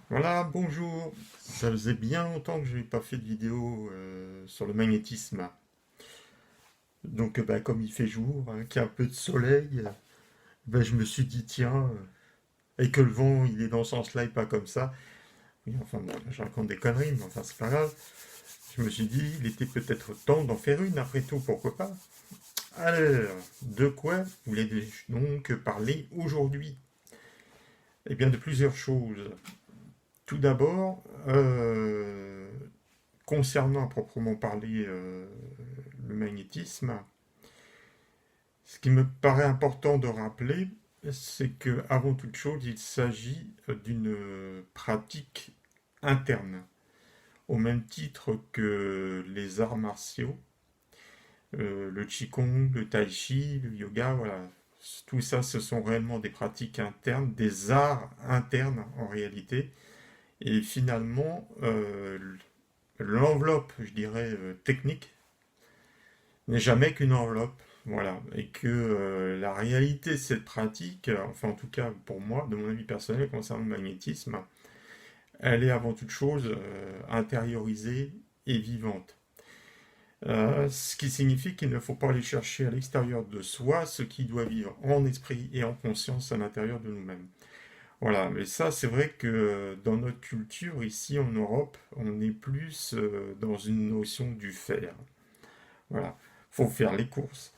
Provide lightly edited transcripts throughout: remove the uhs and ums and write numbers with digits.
Voilà, bonjour. Ça faisait bien longtemps que je n'avais pas fait de vidéo sur le magnétisme. Donc, bah, comme il fait jour, qu'il y a un peu de soleil, bah, je me suis dit, tiens, et que le vent, il est dans ce sens-là et pas comme ça. Oui, enfin, bon, je raconte des conneries, mais enfin, c'est pas grave. Je me suis dit, il était peut-être temps d'en faire une, après tout, pourquoi pas. Alors, de quoi voulais-je donc parler aujourd'hui? Eh bien, de plusieurs choses. Tout d'abord, concernant à proprement parler le magnétisme, ce qui me paraît important de rappeler, c'est que avant toute chose, il s'agit d'une pratique interne, au même titre que les arts martiaux, le qigong, le tai chi, le yoga, voilà. Tout ça, ce sont réellement des pratiques internes, des arts internes en réalité. Et finalement, l'enveloppe, je dirais, technique, n'est jamais qu'une enveloppe. Voilà. Et que la réalité de cette pratique, enfin en tout cas pour moi, de mon avis personnel concernant le magnétisme, elle est avant toute chose intériorisée et vivante. Ce qui signifie qu'il ne faut pas aller chercher à l'extérieur de soi ce qui doit vivre en esprit et en conscience à l'intérieur de nous-mêmes. Voilà, mais ça c'est vrai que dans notre culture ici en Europe, on est plus dans une notion du faire. Voilà, faut faire les courses,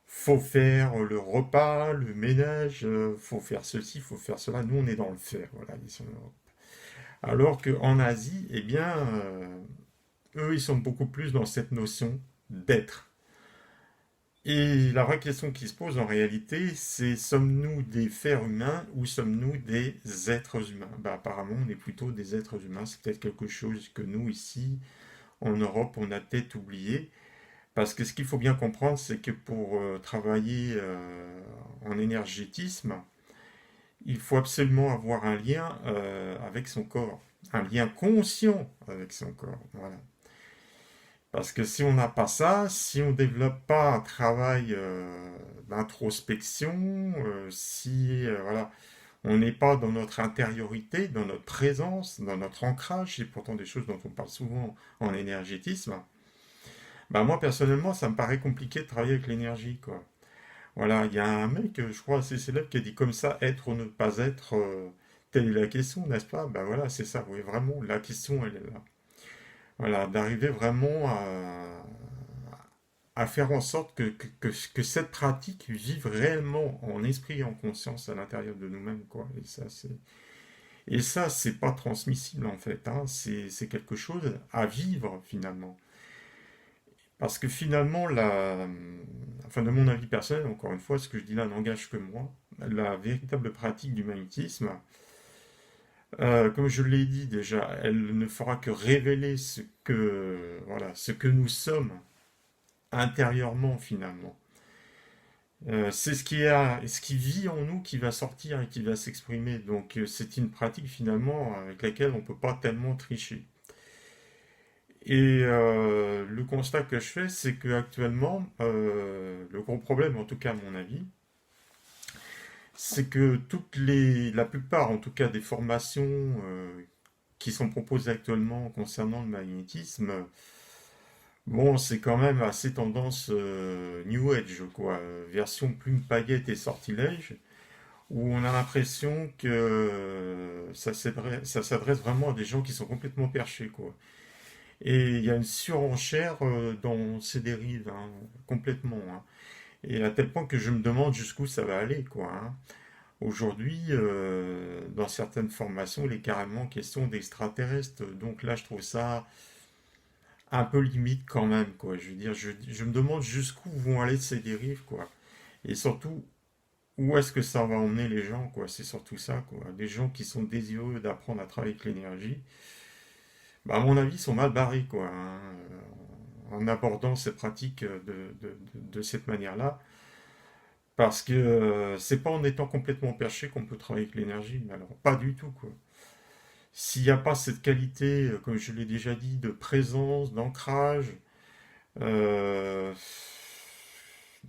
faut faire le repas, le ménage, faut faire ceci, faut faire cela. Nous, on est dans le faire, voilà, ici en Europe. Alors qu'en Asie, eh bien, eux, ils sont beaucoup plus dans cette notion d'être. Et la vraie question qui se pose en réalité, c'est sommes-nous des fers humains ou sommes-nous des êtres humains? Bah, apparemment, on est plutôt des êtres humains. C'est peut-être quelque chose que nous, ici, en Europe, on a peut-être oublié. Parce que ce qu'il faut bien comprendre, c'est que pour travailler en énergétisme, il faut absolument avoir un lien avec son corps, un lien conscient avec son corps. Voilà. Parce que si on n'a pas ça, si on ne développe pas un travail d'introspection, si voilà, on n'est pas dans notre intériorité, dans notre présence, dans notre ancrage, c'est pourtant des choses dont on parle souvent en énergétisme, bah moi personnellement ça me paraît compliqué de travailler avec l'énergie, quoi. Voilà, il y a un mec, je crois, assez célèbre qui a dit comme ça, être ou ne pas être, telle est la question, n'est-ce pas? Ben voilà, c'est ça, oui, vraiment, la question, elle est là. Voilà, d'arriver vraiment à faire en sorte que cette pratique vive réellement en esprit et en conscience à l'intérieur de nous-mêmes, quoi. Et ça, c'est pas transmissible, en fait, hein. C'est quelque chose à vivre, finalement. Parce que finalement, enfin, de mon avis personnel, encore une fois, ce que je dis là n'engage que moi, la véritable pratique du magnétisme, comme je l'ai dit déjà, elle ne fera que révéler voilà, ce que nous sommes intérieurement finalement. C'est ce qui vit en nous qui va sortir et qui va s'exprimer. Donc c'est une pratique finalement avec laquelle on ne peut pas tellement tricher. Et le constat que je fais, c'est qu'actuellement, le gros problème, en tout cas à mon avis, c'est que la plupart, en tout cas, des formations qui sont proposées actuellement concernant le magnétisme, bon, c'est quand même assez tendance New Age, quoi, version plume, paillettes et sortilège, où on a l'impression que ça s'adresse vraiment à des gens qui sont complètement perchés, quoi. Et il y a une surenchère dans ces dérives, hein, complètement, hein. Et à tel point que je me demande jusqu'où ça va aller, quoi, hein. Aujourd'hui, dans certaines formations, il est carrément question d'extraterrestres. Donc là, je trouve ça un peu limite quand même, quoi. Je veux dire, je me demande jusqu'où vont aller ces dérives, quoi. Et surtout, où est-ce que ça va emmener les gens, quoi. C'est surtout ça, quoi. Les gens qui sont désireux d'apprendre à travailler avec l'énergie, bah, à mon avis, sont mal barrés, quoi, hein, en abordant ces pratiques de cette manière-là. Parce que c'est pas en étant complètement perché qu'on peut travailler avec l'énergie. Mais alors, pas du tout, quoi. S'il n'y a pas cette qualité, comme je l'ai déjà dit, de présence, d'ancrage, euh,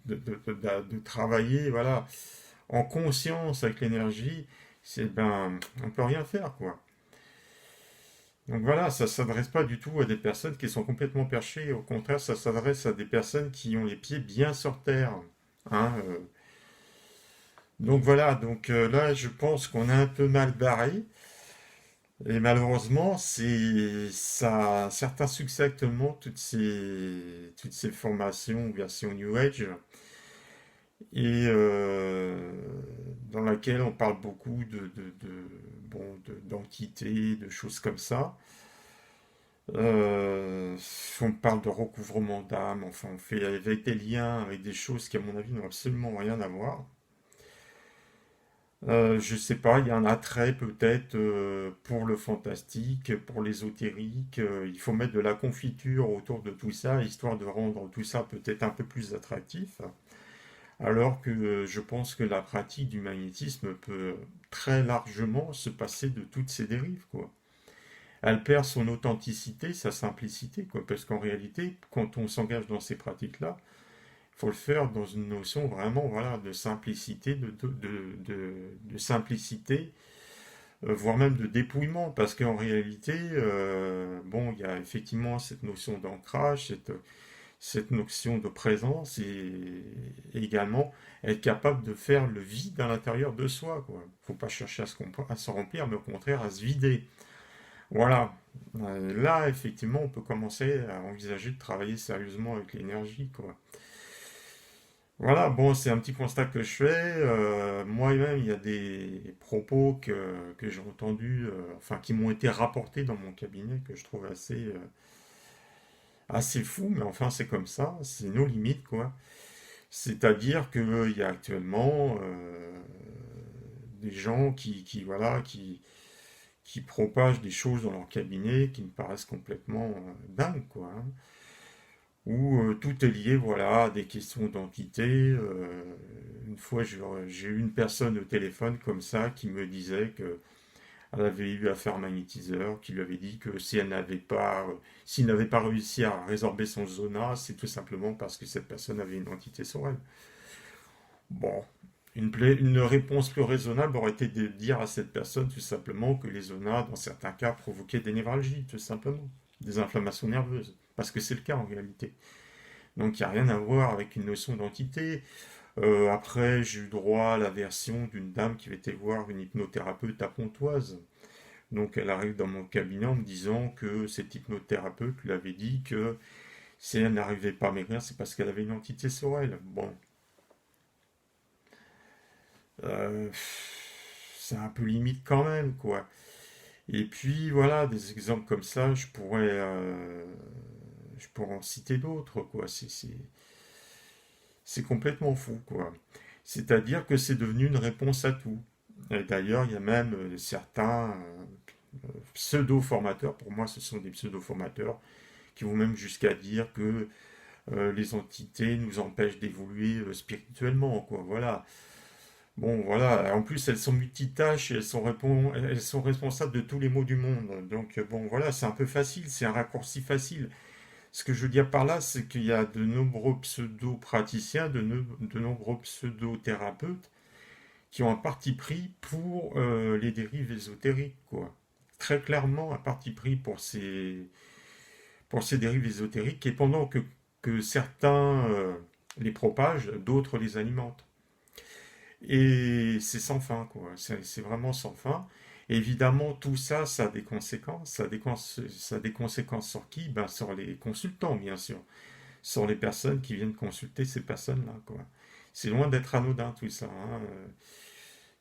de travailler, voilà, en conscience avec l'énergie, c'est ben, on peut rien faire, quoi. Donc voilà, ça s'adresse pas du tout à des personnes qui sont complètement perchées. Au contraire, ça s'adresse à des personnes qui ont les pieds bien sur terre. Hein, donc voilà, là, je pense qu'on a un peu mal barré. Et malheureusement, ça a un certain succès actuellement, toutes ces formations version New Age, et dans laquelle on parle beaucoup d'entités, de choses comme ça. Euh, on parle de recouvrement d'âme, enfin on fait avec des liens, avec des choses qui à mon avis n'ont absolument rien à voir. Je sais pas, il y a un attrait peut-être pour le fantastique, pour l'ésotérique. Il faut mettre de la confiture autour de tout ça, histoire de rendre tout ça peut-être un peu plus attractif. Alors que je pense que la pratique du magnétisme peut très largement se passer de toutes ces dérives, quoi. Elle perd son authenticité, sa simplicité, quoi. Parce qu'en réalité, quand on s'engage dans ces pratiques-là, il faut le faire dans une notion vraiment, voilà, de simplicité, de simplicité, voire même de dépouillement, parce qu'en réalité, bon, il y a effectivement cette notion d'ancrage, cette notion de présence, et également être capable de faire le vide à l'intérieur de soi, quoi. Faut pas chercher à se remplir, mais au contraire à se vider. Voilà. Là, effectivement, on peut commencer à envisager de travailler sérieusement avec l'énergie, quoi. Voilà, bon, c'est un petit constat que je fais. Moi-même, il y a des propos que j'ai entendus, enfin, qui m'ont été rapportés dans mon cabinet, que je trouve assez fous, mais enfin, c'est comme ça, c'est nos limites, quoi. C'est-à-dire qu'il y a actuellement des gens voilà, qui propagent des choses dans leur cabinet qui me paraissent complètement dingues, quoi, hein. Où tout est lié, voilà, à des questions d'entité. Une fois, j'ai eu une personne au téléphone comme ça qui me disait que elle avait eu affaire à un magnétiseur, qui lui avait dit que si elle n'avait pas, s'il n'avait pas réussi à résorber son zona, c'est tout simplement parce que cette personne avait une entité sur elle. Bon, une réponse plus raisonnable aurait été de dire à cette personne tout simplement que les zonas, dans certains cas, provoquaient des névralgies, tout simplement, des inflammations nerveuses, parce que c'est le cas en réalité. Donc il n'y a rien à voir avec une notion d'entité. Après, j'ai eu droit à la version d'une dame qui avait été voir une hypnothérapeute à Pontoise. Donc elle arrive dans mon cabinet en me disant que cette hypnothérapeute lui avait dit que si elle n'arrivait pas à maigrir, c'est parce qu'elle avait une entité sur elle. Bon, euh, c'est un peu limite quand même, quoi. Et puis voilà, des exemples comme ça, je pourrais en citer d'autres, quoi. C'est complètement fou, quoi. C'est-à-dire que c'est devenu une réponse à tout. Et d'ailleurs, il y a même certains pseudo-formateurs, pour moi ce sont des pseudo-formateurs, qui vont même jusqu'à dire que les entités nous empêchent d'évoluer spirituellement, quoi. Voilà. Bon, voilà. En plus, elles sont multitâches et elles sont responsables de tous les maux du monde. Donc, bon, voilà, c'est un peu facile, c'est un raccourci facile. Ce que je veux dire par là, c'est qu'il y a de nombreux pseudo-praticiens, de nombreux pseudo-thérapeutes qui ont un parti pris pour les dérives ésotériques, quoi. Très clairement, un parti pris pour ces dérives ésotériques, et pendant que certains les propagent, d'autres les alimentent. Et c'est sans fin, quoi. C'est vraiment sans fin. Et évidemment, tout ça, ça a des conséquences. Ça a des conséquences sur qui? Ben, sur les consultants, bien sûr. Sur les personnes qui viennent consulter ces personnes-là, quoi. C'est loin d'être anodin, tout ça, hein.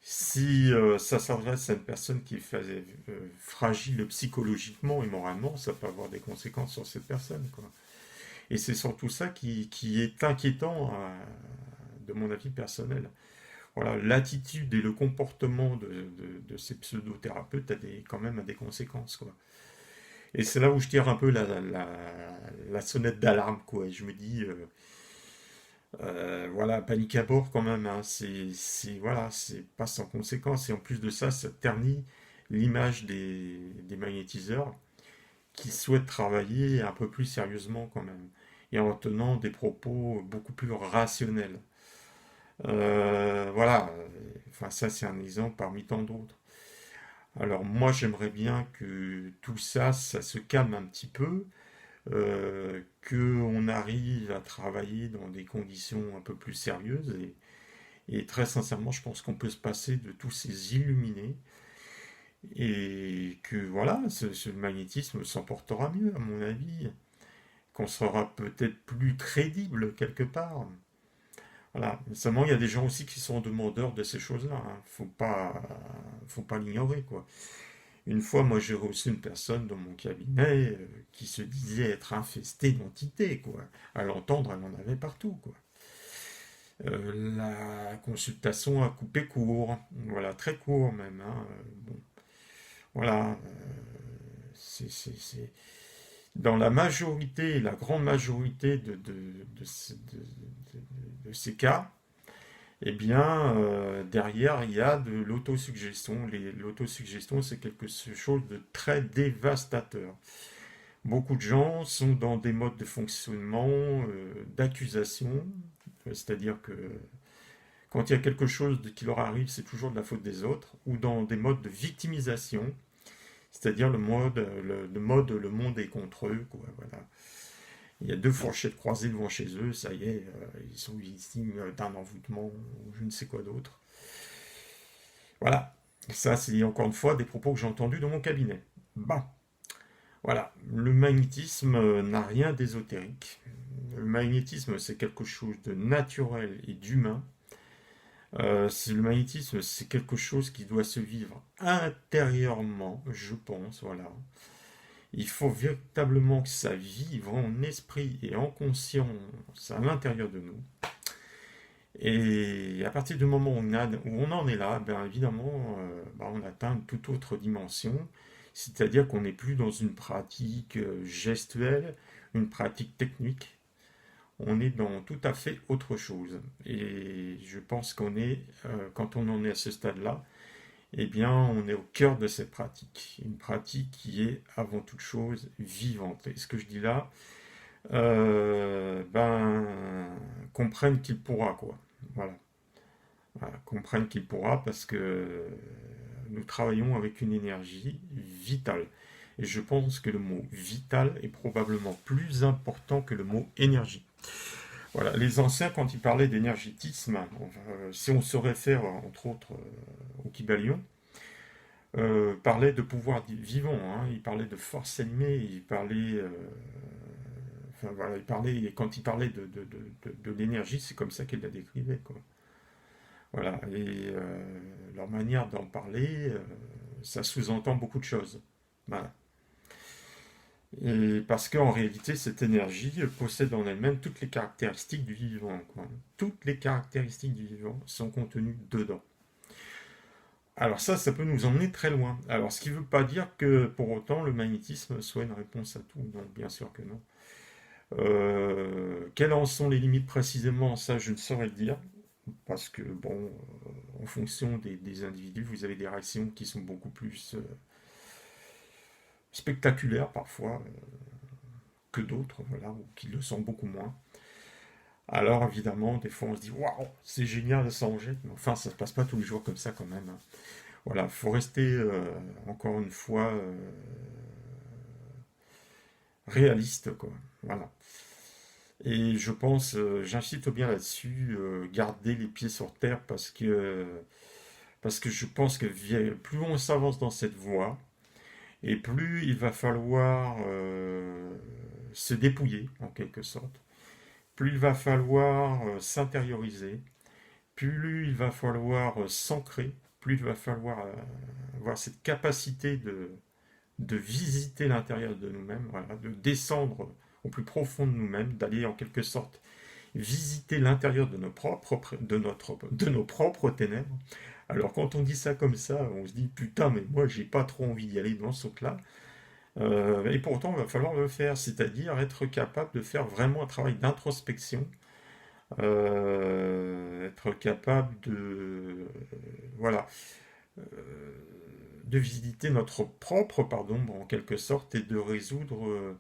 Si ça s'adresse à une personne qui est fragile psychologiquement et moralement, ça peut avoir des conséquences sur cette personne, quoi. Et c'est surtout ça qui est inquiétant, de mon avis personnel. Voilà, l'attitude et le comportement de ces pseudothérapeutes quand même a des conséquences, quoi. Et c'est là où je tire un peu la sonnette d'alarme, quoi. Et je me dis, voilà, panique à bord quand même, hein. Voilà, c'est pas sans conséquence. Et en plus de ça, ça ternit l'image des magnétiseurs qui souhaitent travailler un peu plus sérieusement quand même. Et en tenant des propos beaucoup plus rationnels. Voilà, enfin ça c'est un exemple parmi tant d'autres. Alors moi, j'aimerais bien que tout ça, ça se calme un petit peu, qu'on arrive à travailler dans des conditions un peu plus sérieuses. Et très sincèrement, je pense qu'on peut se passer de tous ces illuminés et que voilà, ce magnétisme s'emportera mieux, à mon avis, qu'on sera peut-être plus crédible quelque part. Voilà. Seulement, il y a des gens aussi qui sont demandeurs de ces choses-là, hein. Faut pas l'ignorer, quoi. Une fois, moi, j'ai reçu une personne dans mon cabinet qui se disait être infestée d'entités, quoi. À l'entendre, elle en avait partout, quoi. La consultation a coupé court, voilà, très court même, hein. Bon, voilà, c'est- dans la majorité, la grande majorité de ces cas, eh bien, derrière, il y a de l'autosuggestion. L'autosuggestion, c'est quelque chose de très dévastateur. Beaucoup de gens sont dans des modes de fonctionnement, d'accusation, c'est-à-dire que quand il y a quelque chose qui leur arrive, c'est toujours de la faute des autres, ou dans des modes de victimisation, c'est-à-dire le monde est contre eux, quoi, voilà. Il y a deux fourchettes croisées devant chez eux, ça y est, ils sont victimes d'un envoûtement ou je ne sais quoi d'autre. Voilà. Ça, c'est encore une fois des propos que j'ai entendus dans mon cabinet. Bon, voilà. Le magnétisme n'a rien d'ésotérique. Le magnétisme, c'est quelque chose de naturel et d'humain. Le magnétisme, c'est quelque chose qui doit se vivre intérieurement, je pense, voilà. Il faut véritablement que ça vive en esprit et en conscience à l'intérieur de nous. Et à partir du moment où on en est là, ben évidemment, on atteint une toute autre dimension. C'est-à-dire qu'on n'est plus dans une pratique gestuelle, une pratique technique. On est dans tout à fait autre chose. Et je pense quand on en est à ce stade-là, eh bien, on est au cœur de cette pratique. Une pratique qui est avant toute chose vivante. Et ce que je dis là, ben, comprenne qu'il pourra, quoi. Voilà. Voilà, comprenne qu'il pourra parce que nous travaillons avec une énergie vitale. Et je pense que le mot vital est probablement plus important que le mot énergie. Voilà, les anciens, quand ils parlaient d'énergétisme, si on se réfère entre autres au Kybalion, parlaient de pouvoir vivant, hein. Ils parlaient de force animée, ils parlaient, enfin voilà, quand ils parlaient de l'énergie, c'est comme ça qu'ils la décrivaient, quoi. Voilà, et leur manière d'en parler, ça sous-entend beaucoup de choses. Voilà. Et parce qu'en réalité, cette énergie possède en elle-même toutes les caractéristiques du vivant, quoi. Toutes les caractéristiques du vivant sont contenues dedans. Alors ça peut nous emmener très loin. Alors ce qui ne veut pas dire que pour autant le magnétisme soit une réponse à tout. Non, bien sûr que non. Quelles en sont les limites précisément, ça je ne saurais le dire. Parce que, bon, en fonction des individus, vous avez des réactions qui sont beaucoup plus spectaculaires parfois que d'autres, voilà, ou qui le sont beaucoup moins. Alors évidemment, des fois on se dit waouh, c'est génial, ça en jette, mais enfin ça se passe pas tous les jours comme ça quand même, hein. Voilà, faut rester encore une fois réaliste, quoi. Voilà. Et je pense, j'insiste bien là-dessus, garder les pieds sur terre parce que je pense que plus on s'avance dans cette voie, et plus il va falloir se dépouiller, en quelque sorte, plus il va falloir s'intérioriser, plus il va falloir s'ancrer, plus il va falloir avoir cette capacité de visiter l'intérieur de nous-mêmes, voilà, de descendre au plus profond de nous-mêmes, d'aller en quelque sorte visiter l'intérieur de nos propres ténèbres. Alors quand on dit ça comme ça, on se dit putain, mais moi j'ai pas trop envie d'y aller dans ce truc-là. Et pourtant, il va falloir le faire, c'est-à-dire être capable de faire vraiment un travail d'introspection, être capable voilà, euh, de visiter notre propre pardon, en quelque sorte, et de résoudre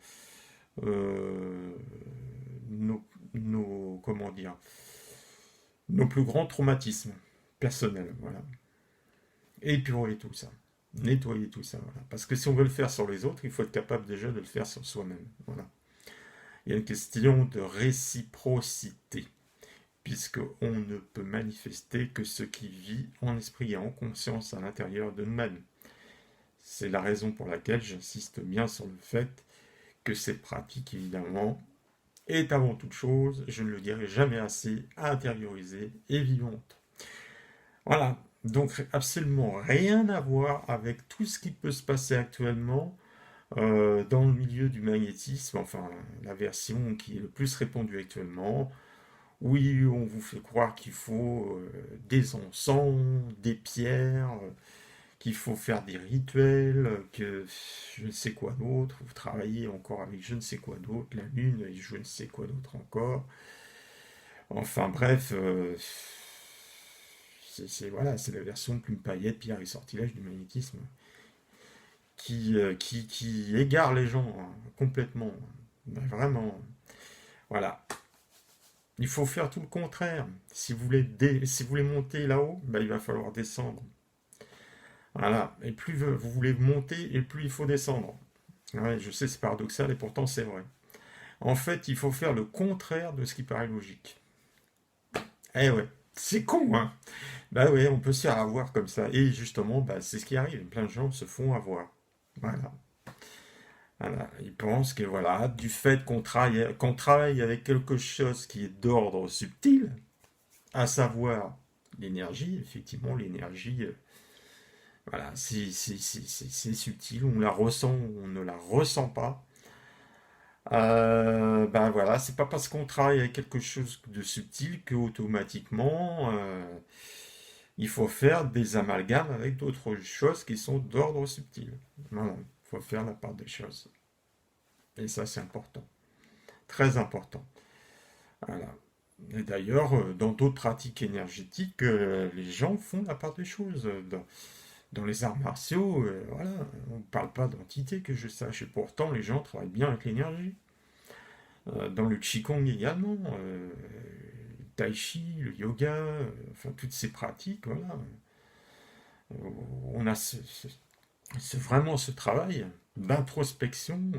euh, comment dire, nos plus grands traumatismes personnels, voilà. Et puis tout ça. Nettoyer tout ça, voilà. Parce que si on veut le faire sur les autres, il faut être capable déjà de le faire sur soi-même. Voilà. Il y a une question de réciprocité, puisqu'on ne peut manifester que ce qui vit en esprit et en conscience à l'intérieur de nous-mêmes. C'est la raison pour laquelle j'insiste bien sur le fait que cette pratique, évidemment, est avant toute chose, je ne le dirai jamais assez, intériorisée et vivante. Voilà, donc absolument rien à voir avec tout ce qui peut se passer actuellement dans le milieu du magnétisme, enfin la version qui est le plus répandue actuellement. Oui, on vous fait croire qu'il faut des encens, des pierres, qu'il faut faire des rituels, que je ne sais quoi d'autre, vous travaillez encore avec je ne sais quoi d'autre, la lune et je ne sais quoi d'autre encore. Enfin bref, voilà, c'est la version plume paillette, pierre et sortilège du magnétisme qui égare les gens hein, complètement. Ben, vraiment, voilà. Il faut faire tout le contraire. Si vous voulez monter là-haut, ben, il va falloir descendre. Voilà. Et plus vous voulez monter, et plus il faut descendre. Ouais, je sais, c'est paradoxal, et pourtant c'est vrai. En fait, il faut faire le contraire de ce qui paraît logique. Eh ouais, c'est con, hein. Bah ouais, on peut se faire avoir comme ça. Et justement, bah, c'est ce qui arrive. Plein de gens se font avoir. Voilà. Voilà. Ils pensent que voilà, du fait qu'on travaille avec quelque chose qui est d'ordre subtil, à savoir l'énergie, effectivement, l'énergie, voilà, c'est subtil, on la ressent, on ne la ressent pas. Ben voilà, c'est pas parce qu'on travaille avec quelque chose de subtil que automatiquement il faut faire des amalgames avec d'autres choses qui sont d'ordre subtil. Non, il faut faire la part des choses. Et ça, c'est important. Très important. Voilà. Et d'ailleurs, dans d'autres pratiques énergétiques, les gens font la part des choses. Dans les arts martiaux, voilà, on ne parle pas d'entité que je sache. Et pourtant, les gens travaillent bien avec l'énergie. Dans le Qigong également, le Tai Chi, le yoga, enfin toutes ces pratiques, voilà. On a vraiment ce travail d'introspection,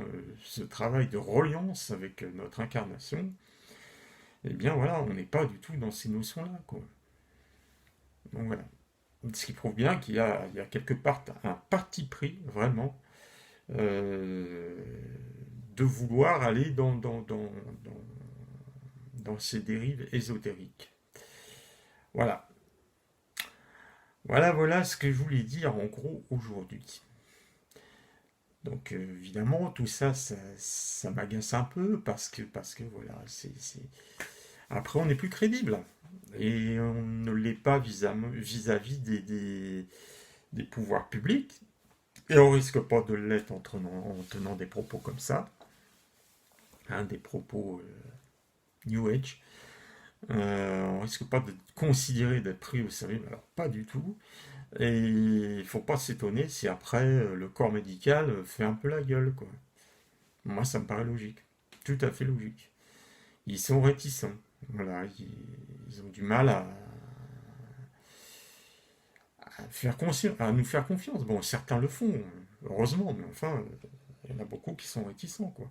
ce travail de reliance avec notre incarnation. Eh bien voilà, on n'est pas du tout dans ces notions-là, quoi. Donc voilà. Ce qui prouve bien qu'il y a quelque part un parti pris, vraiment, euh, de vouloir aller dans ces dérives ésotériques. Voilà. Voilà ce que je voulais dire en gros aujourd'hui. Donc évidemment, tout ça, ça m'agace un peu parce que voilà, après on n'est plus crédible. Et on ne l'est pas vis-à-vis des pouvoirs publics. Et on risque pas de l'être en tenant des propos comme ça, hein, des propos New Age. On risque pas de considérer d'être pris au sérieux, mais alors pas du tout. Et il faut pas s'étonner si après le corps médical fait un peu la gueule, quoi. Moi, ça me paraît logique, tout à fait logique. Ils sont réticents, voilà, ils ont du mal à nous faire confiance. Bon, certains le font, heureusement, mais enfin, il y en a beaucoup qui sont réticents, quoi.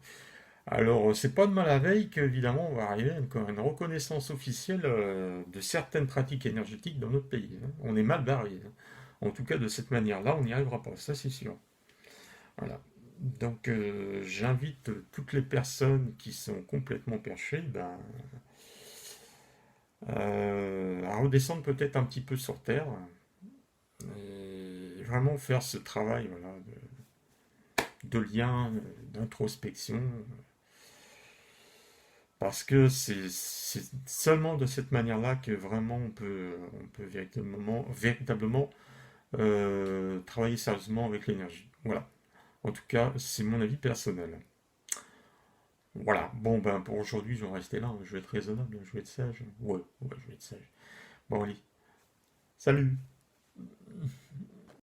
Alors, c'est pas de mal à veille qu'évidemment, on va arriver à une reconnaissance officielle de certaines pratiques énergétiques dans notre pays, hein. On est mal barré, hein. En tout cas, de cette manière-là, on n'y arrivera pas, ça c'est sûr. Voilà. Donc, j'invite toutes les personnes qui sont complètement perchées ben, à redescendre peut-être un petit peu sur Terre et vraiment faire ce travail voilà, de lien, d'introspection, parce que c'est seulement de cette manière-là que vraiment on peut véritablement travailler sérieusement avec l'énergie. Voilà. En tout cas, c'est mon avis personnel. Voilà. Bon, ben pour aujourd'hui, je vais en rester là, hein. Je vais être raisonnable, je vais être sage. Ouais, je vais être sage. Bon, allez. Salut!